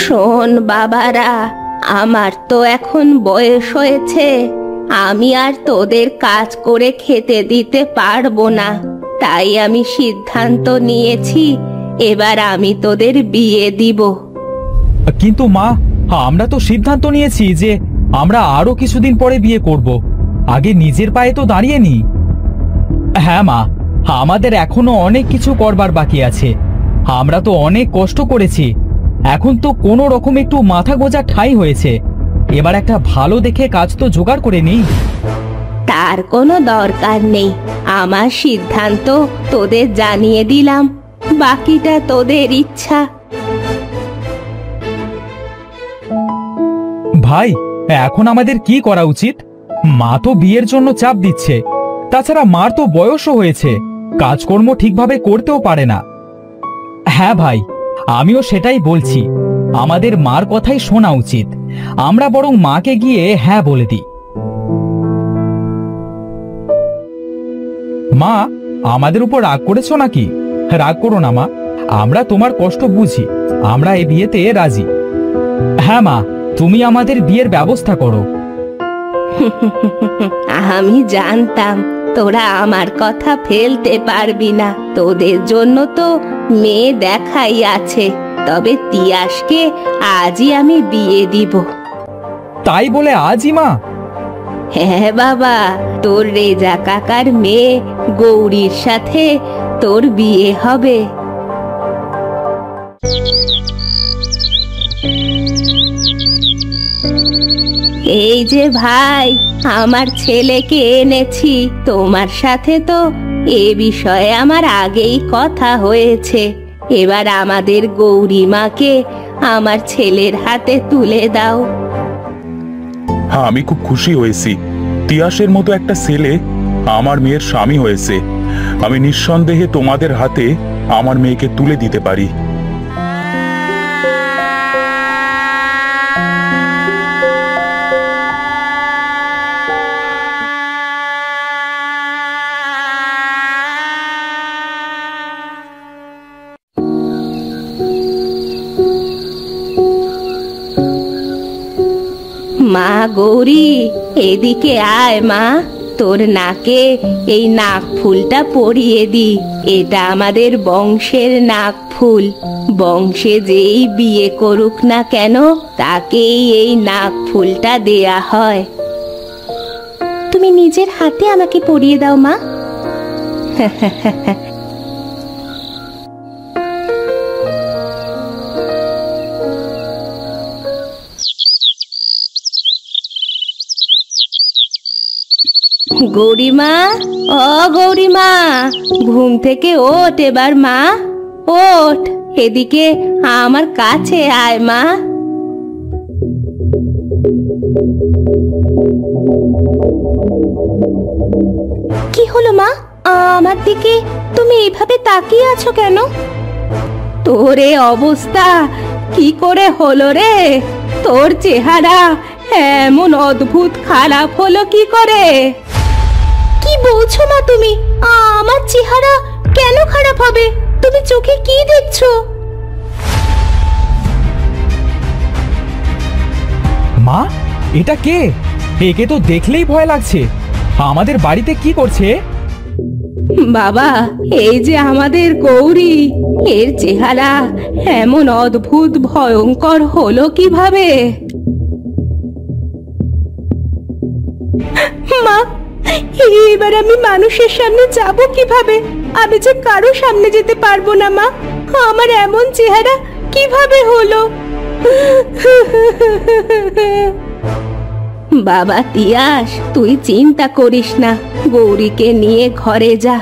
শোন বাবারা, আমার তো এখন বয়স হয়েছে, আমি আর তোদের কাজ করে খেতে দিতে পারবো না। তাই আমি সিদ্ধান্ত নিয়েছি এবার আমি তোদের বিয়ে দিব। কিন্তু মা, আমরা তো সিদ্ধান্ত নিয়েছি যে আমরা আরো কিছুদিন পরে বিয়ে করব। আগে নিজের পায়ে তো দাঁড়িয়ে নি। হ্যাঁ মা, আমাদের এখনো অনেক কিছু করবার বাকি আছে। আমরা তো অনেক কষ্ট করেছি, এখন তো কোনো রকম একটু মাথা গোঁজা ঠাঁই হয়েছে। এবার একটা ভালো দেখে কাজ তো জোগাড় করে নিই। তার কোনো দরকার নেই, আমার সিদ্ধান্ত তোদের জানিয়ে দিলাম, বাকিটা তোদের ইচ্ছা। ভাই, এখন আমাদের কি করা উচিত? মা তো বিয়ের জন্য চাপ দিচ্ছে, তাছাড়া মার তো বয়সও হয়েছে, কাজকর্ম ঠিকভাবে করতেও পারে না। হ্যাঁ ভাই, আমিও সেটাই বলছি, আমাদের মার কথাই শোনা উচিত। আমরা বরং মাকে গিয়ে হ্যাঁ বলে দিই। মা, আমাদের উপর রাগ করেছো নাকি? রাগ করো না মা, আমরা তোমার কষ্ট বুঝি, আমরা এই বিয়েতে রাজি। হ্যাঁ মা, তুমি আমাদের বিয়ের ব্যবস্থা করো। আমি জানতাম তোরা আমার কথা ফেলতে পারবি না, তোদের জন্য তো মেয়ে দেখাই আছে। তবে তিয়াসকে আজই আমি বিয়ে দিব। তাই বলে আজই মা? হ্যাঁ বাবা, তোর রেজা কাকার মেয়ে গৌরীর সাথে তোর বিয়ে হবে। এই যে ভাই, আমার ছেলেকে এনেছি। তোমার সাথে তো এ বিষয়ে আমার আগেই কথা হয়েছে। এবার আমাদের গৌরীমাকে আমার ছেলের হাতে তুলে দাও। হ্যাঁ, আমি খুব খুশি হয়েছি। তিয়াসের মতো একটা ছেলে আমার মেয়ের স্বামী হয়েছে। আমি নিঃসন্দেহে তোমাদের হাতে আমার মেয়েকে তুলে দিতে পারি। মা গৌরী, এদিকে আয় মা, তোর নাকে এই নাক ফুলটা পরিয়ে দি। এটা আমাদের বংশের নাক ফুল। বংশে যেই বিয়ে করুক না কেন, তাকেই এই নাক ফুলটা দেয়া হয়। তুমি নিজের হাতে আমাকে পরিয়ে দাও মা। গৌরীমা, ও গৌরীমা, ঘুম থেকে ওঠ এবার মা, ওঠ, এদিকে আমার কাছে আয় মা। কি হলো মা, আমার দিকে তুমি এইভাবে তাকিয়ে আছো কেন? তোর এ অবস্থা কি করে হলো রে? তোর চেহারা এমন অদ্ভুত খারাপ হলো কি করে? কি বলছো মা তুমি? আমার চেহারা কেন খারাপ হবে? তুমি চোখে কি দেখছো? মা, এটা কে? একে তো দেখলেই ভয় লাগছে। আমাদের বাড়িতে কি করছে? বাবা, এই যে আমাদের গৌরী, এর চেহারা এমন অদ্ভুত ভয়ঙ্কর হলো কিভাবে? মা, এবার আমি মানুষের সামনে যাব কিভাবে? আমি যে কারো সামনে যেতে পারবো না মা। আমার এমন চেহারা কিভাবে হলো? বাবা তিয়াস, তুই চিন্তা করিস না, গৌরীকে নিয়ে ঘরে যা।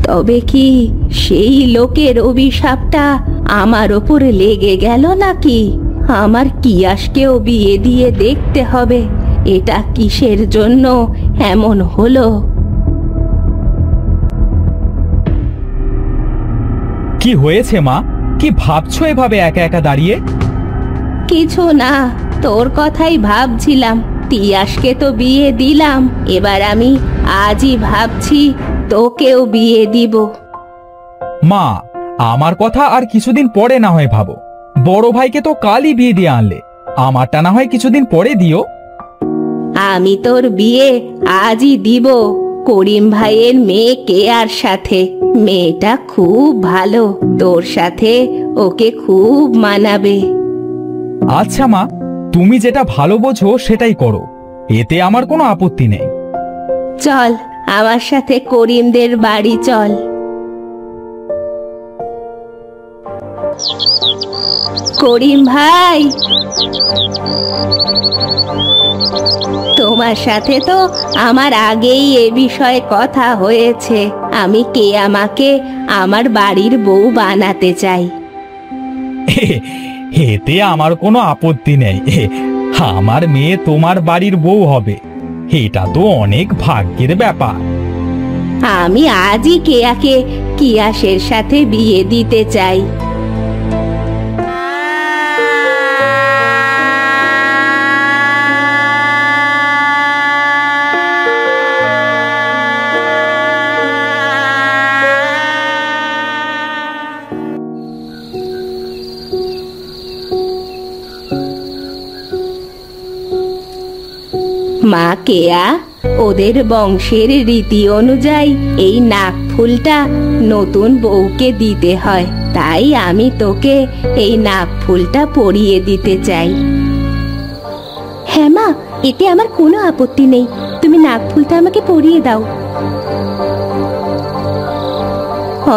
তবে কি সেই লোকের অভিশাপটা আমার ওপরে লেগে গেল নাকি? আমার তিয়াসকেও বিয়ে দিয়ে দেখতে হবে এটা কিসের জন্য এমন হলো। কি হয়েছে মা? কি ভাবছো এভাবে একা একা দাঁড়িয়ে? কিছু না, তোর কথাই ভাবছিলাম। তিয়াসকে তো বিয়ে দিলাম, এবার আমি আজই ভাবছি তোকেও বিয়ে দিব। মা, আমার কথা আর কিছুদিন পরে না হয় ভাবো। বড় ভাইকে তো কালই বিয়ে দিয়ে আনলে, আমারটা না হয় কিছুদিন পরে দিও। আমি তোর বিয়ে আজই দিব করিম ভাইয়ের মেয়ে কেয়ার সাথে। মেয়েটা খুব ভালো, তোর সাথে ওকে খুব মানাবে। আচ্ছা মা, তুমি যেটা ভালো বোঝো সেটাই করো, এতে আমার কোনো আপত্তি নেই। চল আমার সাথে করিমদের বাড়ি চল। করিম ভাই, তোমার সাথে তো আমার আগেই এ বিষয়ে কথা হয়েছে। আমি কেয়ামাকে আমার বাড়ির বউ বানাতে চাই। এতে আমার কোনো আপত্তি নেই। আমার মেয়ে তোমার বাড়ির বউ হবে, এটা তো অনেক ভাগ্যের ব্যাপার। আমি আজই কেয়াকে কিয়াসের সাথে বিয়ে দিতে চাই। মা কেয়া, ওদের বংশের রীতি অনুযায়ী এই নাক ফুলটা নতুন বউকে দিতে হয়, তাই আমি তোকে এই নাক ফুলটা পরিয়ে দিতে চাই। হ্যাঁ মা, এতে আমার কোনো আপত্তি নেই, তুমি নাক ফুলটা আমাকে পরিয়ে দাও।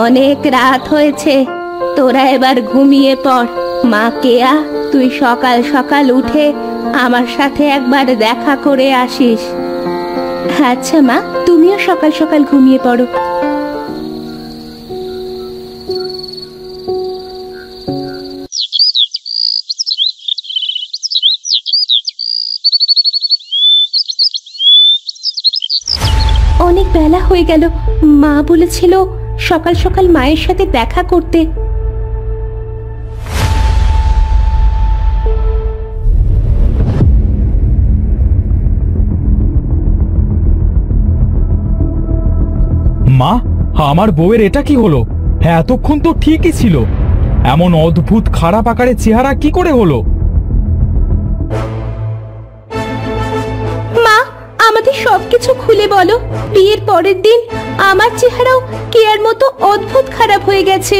অনেক রাত হয়েছে, তোরা এবার ঘুমিয়ে পড়। মা কেয়া, তুই সকাল সকাল উঠে আমার সাথে একবার দেখা করে আসিস। আচ্ছা মা, তুমিও সকাল সকাল ঘুমিয়ে পড়ো। অনেক বেলা হয়ে গেল, মা বলেছিল সকাল সকাল মায়ের সাথে দেখা করতে। মা, আমার বউয়ের এটা কি হলো? এতক্ষণ তো ঠিকই ছিল, এমন অদ্ভুত খারাপ আকারের চেহারা কি করে হলো? মা, আমাদের সবকিছু খুলে বলো। বিয়ের পরের দিন আমার চেহারাও কেয়ার মতো অদ্ভুত খারাপ হয়ে গেছে।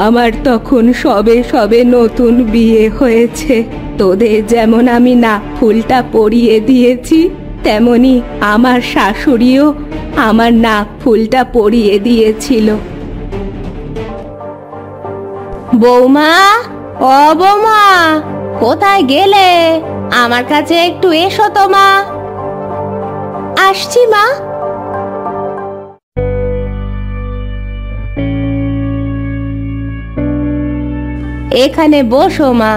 আমার তখন সবে সবে নতুন বিয়ে হয়েছে। তোদের যেমন আমি নাক ফুলটা পরিয়ে দিয়েছি, তেমনি আমার শাশুড়িও আমার নাক ফুলটা পরিয়ে দিয়েছিল। বৌমা, ও বৌমা, কোথায় গেলে? আমার কাছে একটু এসো তো মা। আসছি মা। এখানে বসো মা।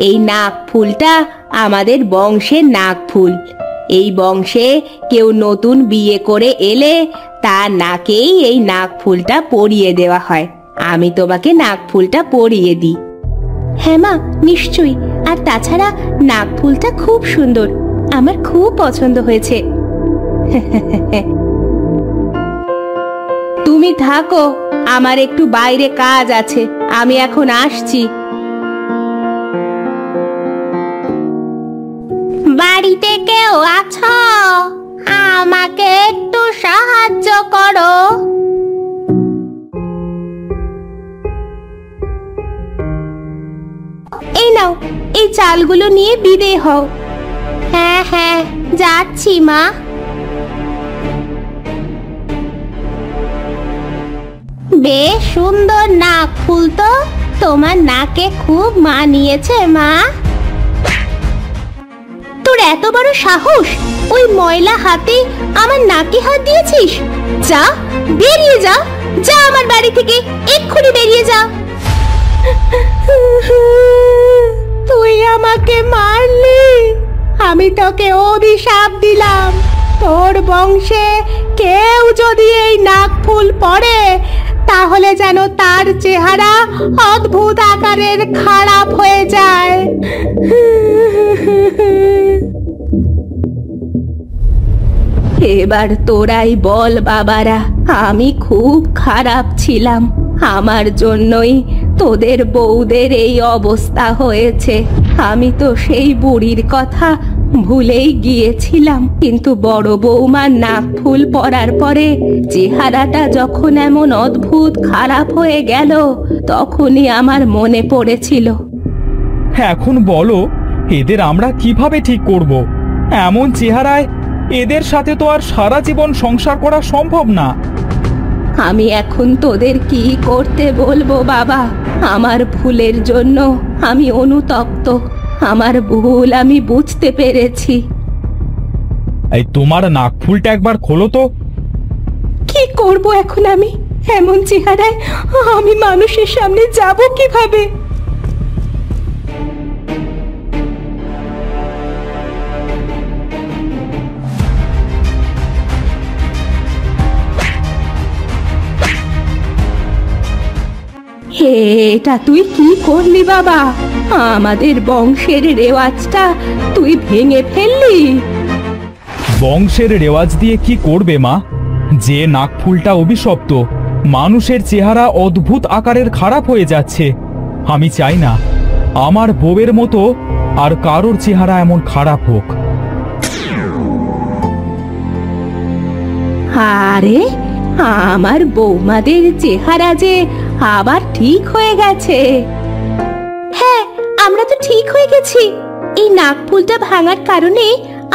এই নাক ফুলটা আমাদের বংশের নাক ফুল। এই বংশে কেউ নতুন বিয়ে করে এলে তার নাকেই এই নাক ফুলটা পরিয়ে দেওয়া হয়। আমি তোমাকে নাক ফুলটা পরিয়ে দিই। হ্যাঁ মা, নিশ্চয়ই। আর তাছাড়া নাক ফুলটা খুব সুন্দর, আমার খুব পছন্দ হয়েছে। তুমি থাকো, আমার একটু বাইরে কাজ আছে, আমি এখন আসছি। বাড়িতে কেউ আছো? আমাকে একটু সাহায্য করো। এই নাও, এই চালগুলো নিয়ে বিদেয় হও। হ্যাঁ হ্যাঁ, যাচ্ছি মা। বেশ সুন্দর নাক ফুল তো, তোমার নাকে খুব মানিয়েছে মা। তোর এত বড় সাহস, ওই ময়লা হাতে আমার নাকে হাত দিয়েছিস? যা, বেরিয়ে যা, যা আমার বাড়ি থেকে, এক্ষুনি বেরিয়ে যা। তুই আমাকে মারলি, আমি তোকে অভিশাপ দিলাম। তোর বংশে কেউ যদি এই নাক ফুল পরে, তাহলে যেন তার চেহারা অদ্ভুত আকারের খারাপ হয়ে যায়। এবার তোরাই বল বাবারা, আমি খুব খারাপ ছিলাম, আমার জন্যই তোদের বউদের এই অবস্থা হয়েছে। আমি তো সেই বুড়ির কথা ভুলেই গিয়েছিলাম, কিন্তু বড় বৌমার নাক ফুল পরার পরে চেহারাটা যখন এমন অদ্ভুত খারাপ হয়ে গেল, তখনই আমার মনে পড়েছিল। এখন বলো, এদের আমরা কিভাবে ঠিক করব? এমন চেহারায় এদের সাথে তো আর সারা জীবন সংসার করা সম্ভব না। আমি এখন তোদের কি করতে বলবো বাবা? আমার ভুলের জন্য আমি অনুতপ্ত, আমার ভুল আমি বুঝতে পেরেছি। এই তোমার নাক ফুলটা একবার খোলো তো। কি করব এখন আমি? এমন চেহারায় আমি মানুষের সামনে যাব কিভাবে? এটা তুই কি করলি বাবা? আমাদের বংশের রেওয়াজটা তুই ভেঙে ফেললি। বংশের রেওয়াজ দিয়ে কি করবে মা? যে নাক ফুলটা অভিশপ্ত, মানুষের চেহারা অদ্ভুত আকারের খারাপ হয়ে যাচ্ছে। আমি চাই না আমার বউয়ের মতো আর কারোর চেহারা এমন খারাপ হোক। আরে, আমার বৌমাদের চেহারা যে আবার ঠিক হয়ে গেছে। হ্যাঁ, আমরা তো ঠিক হয়ে গেছি। এই নাক ফুলটা ভাঙার কারণে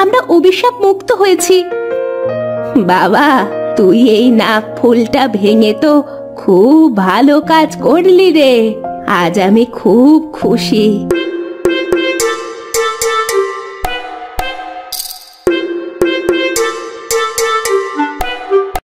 আমরা অভিশাপ মুক্ত হয়েছি। বাবা, তুই এই নাক ফুলটা ভেঙে তো খুব ভালো কাজ করলি রে। আজ আমি খুব খুশি।